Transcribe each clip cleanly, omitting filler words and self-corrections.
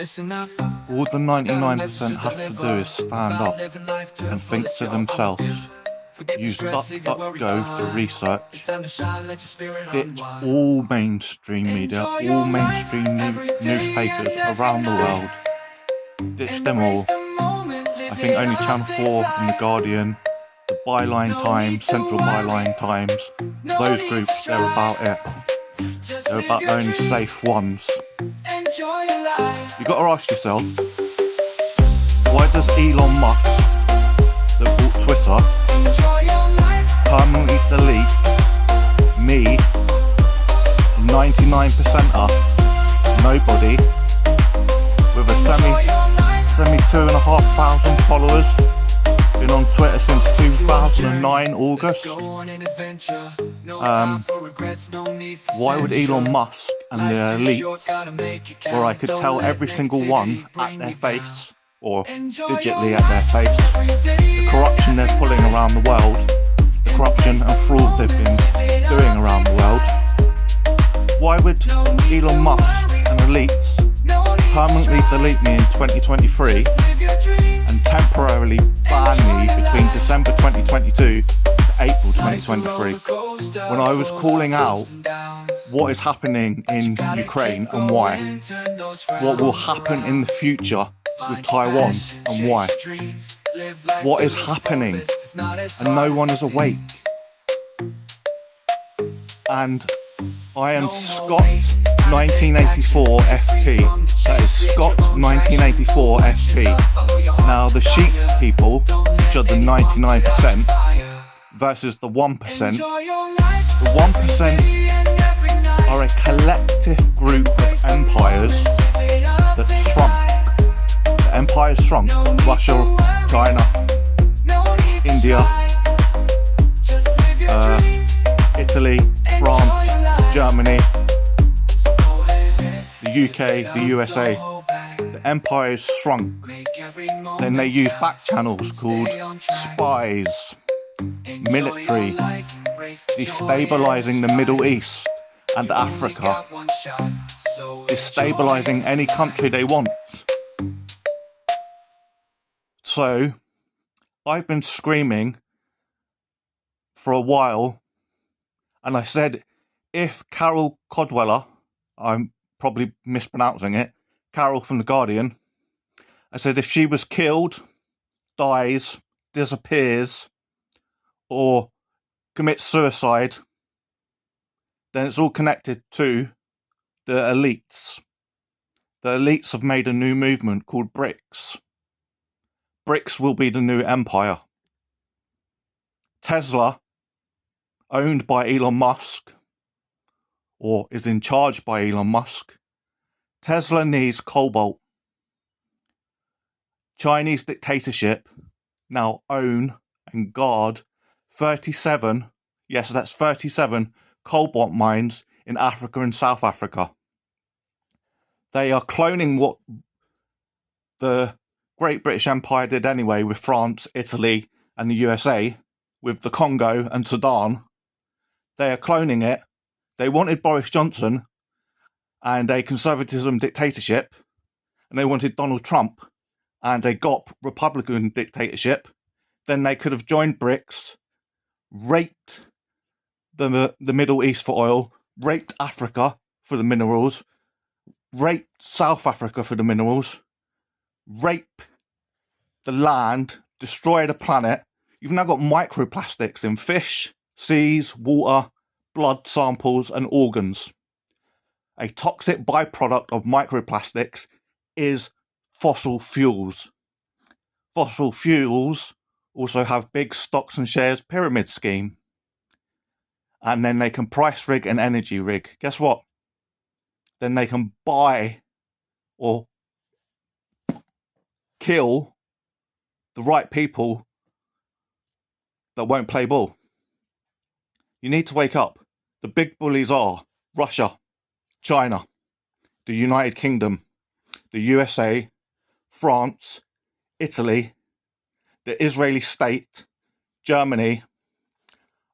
All the 99% have to do is stand up and think to themselves. Use DuckDuckGo to research. Ditch all mainstream media, all mainstream newspapers around the world. Ditch them all. I think only Channel 4 and The Guardian, the Byline Times, Central Byline Times, those groups, they're about it. They're about the only safe ones. You got to ask yourself, why does Elon Musk, that bought Twitter, permanently delete me, 99%er, nobody, with a semi 2,500 followers, been on Twitter since 2009 August. Why would Elon Musk and the elites, where I could tell every single one at their face, or digitally at their face, the corruption they're pulling around the world, the corruption and fraud they've been doing around the world, why would Elon Musk and elites permanently delete me in 2023 and temporarily ban me between December 2022 to April 2023 when I was calling out what is happening in Ukraine and why, what will happen in the future with Taiwan and why, what is happening, and no one is awake. And I am Scott 1984 FP. That is Scott 1984 FP. Now the sheep people, which are the 99% versus the 1%, the 1% are a collective group of empires that shrunk. The empires shrunk. Russia, China, India, Italy, France, Germany, the UK, the USA. The empires shrunk. Then they used back channels called spies, military, destabilizing the Middle East and Africa, destabilizing any country they want. So I've been screaming for a while, and I said, if Carol Codweller, I'm probably mispronouncing it, Carol from The Guardian, I said if she was killed, dies, disappears, or commits suicide, then it's all connected to the elites. The elites have made a new movement called Brics. Brics will be the new empire. Tesla, owned by Elon Musk, or is in charge by Elon Musk. Tesla needs cobalt. Chinese dictatorship now own and guard 37, yes, that's 37 cobalt mines in Africa and South Africa. They are cloning what the Great British Empire did anyway with France, Italy, and the USA, with the Congo and Sudan. They are cloning it. They wanted Boris Johnson and a conservatism dictatorship, and they wanted Donald Trump and a GOP Republican dictatorship. Then they could have joined Brics, raped the Middle East for oil, raped Africa for the minerals, raped South Africa for the minerals, rape the land, destroy the planet. You've now got microplastics in fish, seas, water, blood samples and organs. A toxic byproduct of microplastics is fossil fuels. Fossil fuels also have big stocks and shares pyramid scheme. And then they can price rig and energy rig. Guess what? Then they can buy or kill the right people that won't play ball. You need to wake up. The big bullies are Russia, China, the United Kingdom, the USA, France, Italy, the Israeli state, Germany,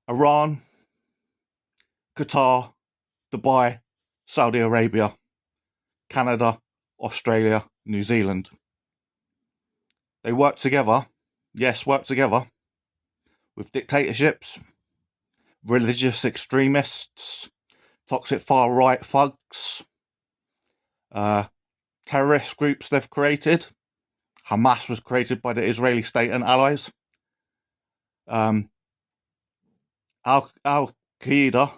Iran, Qatar, Dubai, Saudi Arabia, Canada, Australia, New Zealand. They work together, yes, work together with dictatorships, religious extremists, toxic far-right thugs, terrorist groups they've created. Hamas was created by the Israeli state and allies. Al-Qaeda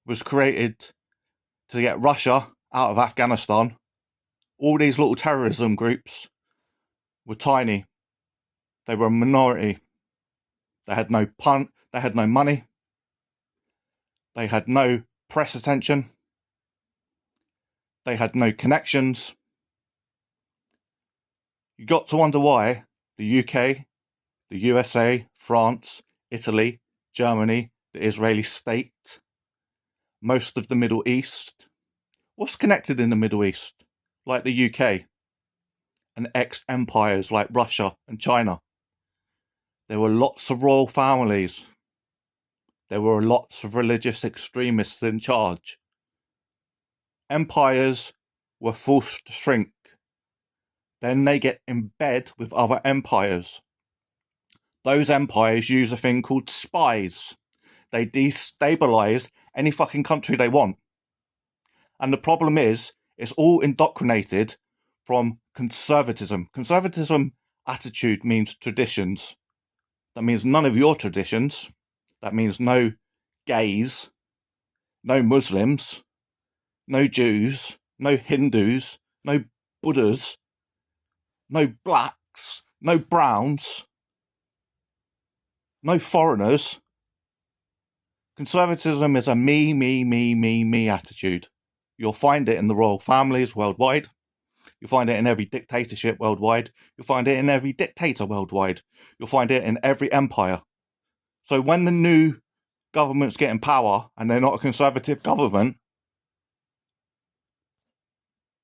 was created to get Russia out of Afghanistan. All these little terrorism groups were tiny. They were a minority. They had no they had no money. They had no press attention. They had no connections. You got to wonder why the UK, the USA, France, Italy, Germany, the Israeli state, most of the Middle East. What's connected in the Middle East? Like the UK and ex-empires like Russia and China. There were lots of royal families. There were lots of religious extremists in charge. Empires were forced to shrink. Then they get in bed with other empires. Those empires use a thing called spies. They destabilise any fucking country they want. And the problem is, it's all indoctrinated from conservatism. Conservatism attitude means traditions. That means none of your traditions. That means no gays, no Muslims, no Jews, no Hindus, no Buddhas, no blacks, no browns, no foreigners. Conservatism is a me attitude. You'll find it in the royal families worldwide. You'll find it in every dictatorship worldwide. You'll find it in every dictator worldwide. You'll find it in every empire. So when the new governments get in power and they're not a conservative government,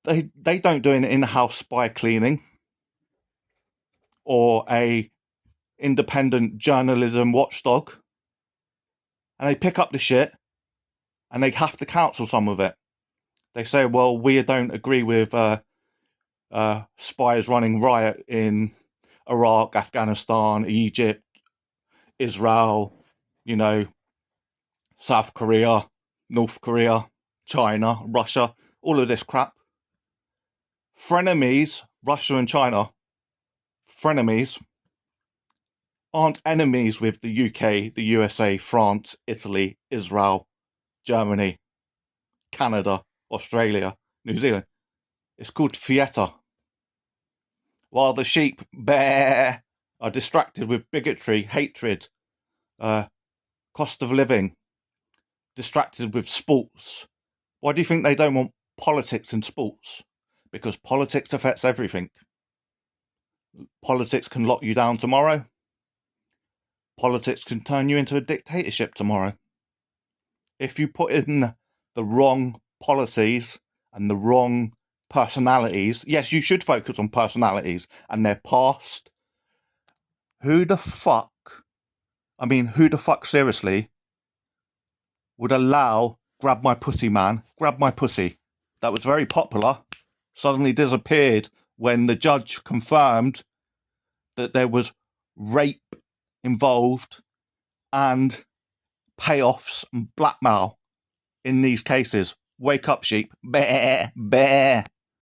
they don't do an in-house spy cleaning or a independent journalism watchdog. And they pick up the shit and they have to cancel some of it. They say, well, we don't agree with spies running riot in Iraq, Afghanistan, Egypt, Israel, South Korea, North Korea, China, Russia, all of this crap. Frenemies, Russia and China, frenemies, aren't enemies with the UK, the USA, France, Italy, Israel, Germany, Canada, Australia, New Zealand. It's called theatre. While the sheep are distracted with bigotry, hatred, cost of living, distracted with sports. Why do you think they don't want politics in sports? Because politics affects everything. Politics can lock you down tomorrow. Politics can turn you into a dictatorship tomorrow. If you put in the wrong policies and the wrong personalities, yes, you should focus on personalities and their past. Who the fuck seriously would allow grab my pussy man, grab my pussy? That was very popular. Suddenly disappeared when the judge confirmed that there was rape involved and payoffs and blackmail in these cases. Wake up, sheep. Bear.